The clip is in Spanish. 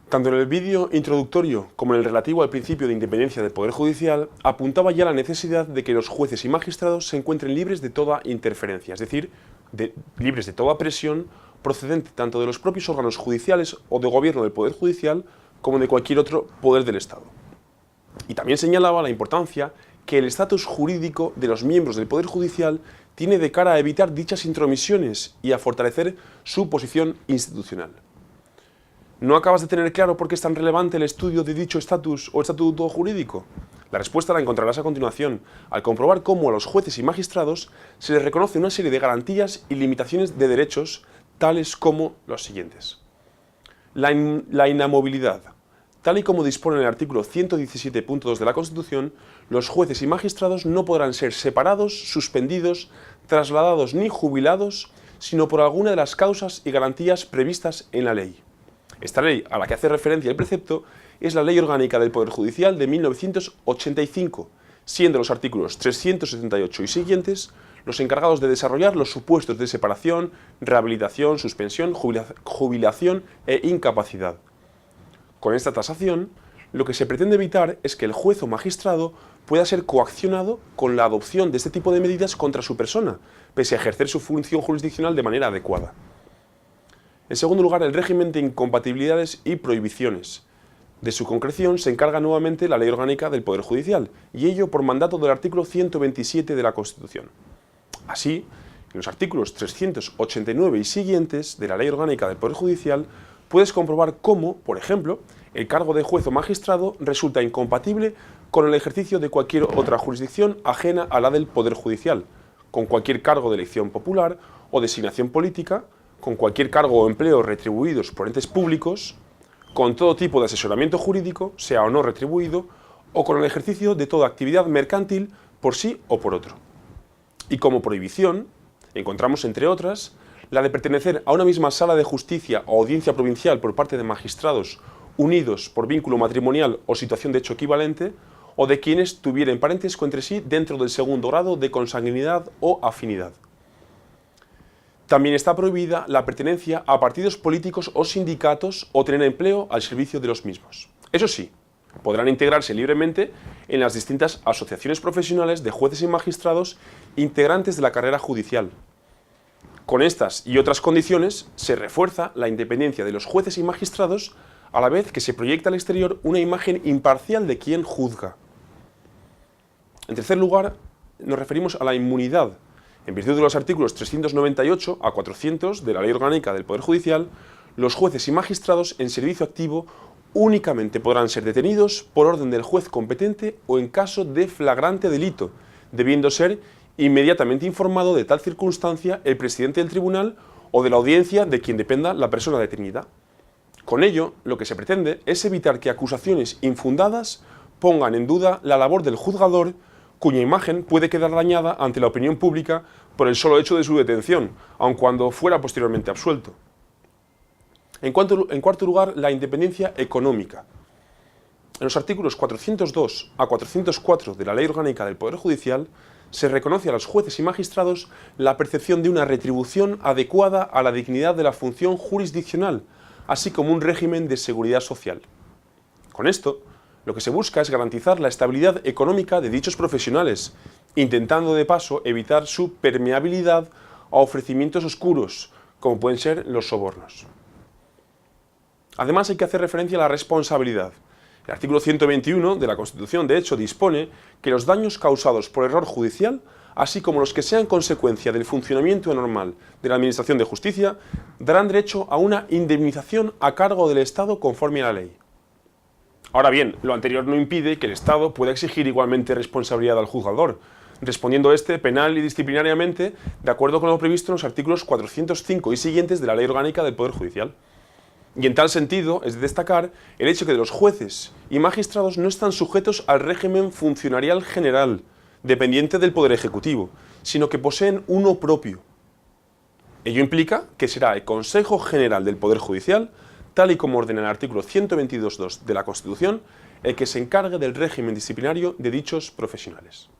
Tanto en el vídeo introductorio como en el relativo al principio de independencia del Poder Judicial, apuntaba ya la necesidad de que los jueces y magistrados se encuentren libres de toda interferencia, es decir, libres de toda presión procedente tanto de los propios órganos judiciales o de gobierno del Poder Judicial como de cualquier otro poder del Estado. Y también señalaba la importancia que el estatus jurídico de los miembros del Poder Judicial tiene de cara a evitar dichas intromisiones y a fortalecer su posición institucional. ¿No acabas de tener claro por qué es tan relevante el estudio de dicho estatus o estatuto jurídico? La respuesta la encontrarás a continuación, al comprobar cómo a los jueces y magistrados se les reconoce una serie de garantías y limitaciones de derechos, tales como los siguientes. La inamovilidad. Tal y como dispone el artículo 117.2 de la Constitución, los jueces y magistrados no podrán ser separados, suspendidos, trasladados ni jubilados, sino por alguna de las causas y garantías previstas en la ley. Esta ley, a la que hace referencia el precepto, es la Ley Orgánica del Poder Judicial de 1985, siendo los artículos 378 y siguientes los encargados de desarrollar los supuestos de separación, rehabilitación, suspensión, jubilación e incapacidad. Con esta tasación, lo que se pretende evitar es que el juez o magistrado pueda ser coaccionado con la adopción de este tipo de medidas contra su persona, pese a ejercer su función jurisdiccional de manera adecuada. En segundo lugar, el régimen de incompatibilidades y prohibiciones. De su concreción se encarga nuevamente la Ley Orgánica del Poder Judicial, y ello por mandato del artículo 127 de la Constitución. Así, en los artículos 389 y siguientes de la Ley Orgánica del Poder Judicial puedes comprobar cómo, por ejemplo, el cargo de juez o magistrado resulta incompatible con el ejercicio de cualquier otra jurisdicción ajena a la del Poder Judicial, con cualquier cargo de elección popular o designación política, con cualquier cargo o empleo retribuidos por entes públicos, con todo tipo de asesoramiento jurídico, sea o no retribuido, o con el ejercicio de toda actividad mercantil por sí o por otro. Y como prohibición, encontramos, entre otras, la de pertenecer a una misma sala de justicia o audiencia provincial por parte de magistrados unidos por vínculo matrimonial o situación de hecho equivalente, o de quienes tuvieran parentesco entre sí dentro del segundo grado de consanguinidad o afinidad. También está prohibida la pertenencia a partidos políticos o sindicatos o tener empleo al servicio de los mismos. Eso sí, podrán integrarse libremente en las distintas asociaciones profesionales de jueces y magistrados integrantes de la carrera judicial. Con estas y otras condiciones se refuerza la independencia de los jueces y magistrados a la vez que se proyecta al exterior una imagen imparcial de quien juzga. En tercer lugar, nos referimos a la inmunidad. En virtud de los artículos 398 a 400 de la Ley Orgánica del Poder Judicial, los jueces y magistrados en servicio activo únicamente podrán ser detenidos por orden del juez competente o en caso de flagrante delito, debiendo ser inmediatamente informado de tal circunstancia el presidente del tribunal o de la audiencia de quien dependa la persona detenida. Con ello, lo que se pretende es evitar que acusaciones infundadas pongan en duda la labor del juzgador, cuya imagen puede quedar dañada ante la opinión pública por el solo hecho de su detención, aun cuando fuera posteriormente absuelto. En cuarto lugar, la independencia económica. En los artículos 402 a 404 de la Ley Orgánica del Poder Judicial se reconoce a los jueces y magistrados la percepción de una retribución adecuada a la dignidad de la función jurisdiccional, así como un régimen de seguridad social. Con esto, lo que se busca es garantizar la estabilidad económica de dichos profesionales, intentando de paso evitar su permeabilidad a ofrecimientos oscuros, como pueden ser los sobornos. Además, hay que hacer referencia a la responsabilidad. El artículo 121 de la Constitución, de hecho, dispone que los daños causados por error judicial, así como los que sean consecuencia del funcionamiento anormal de la Administración de Justicia, darán derecho a una indemnización a cargo del Estado conforme a la ley. Ahora bien, lo anterior no impide que el Estado pueda exigir igualmente responsabilidad al juzgador, respondiendo éste penal y disciplinariamente de acuerdo con lo previsto en los artículos 405 y siguientes de la Ley Orgánica del Poder Judicial. Y en tal sentido es de destacar el hecho que los jueces y magistrados no están sujetos al régimen funcionarial general, dependiente del Poder Ejecutivo, sino que poseen uno propio. Ello implica que será el Consejo General del Poder Judicial, tal y como ordena el artículo 122.2 de la Constitución, el que se encargue del régimen disciplinario de dichos profesionales.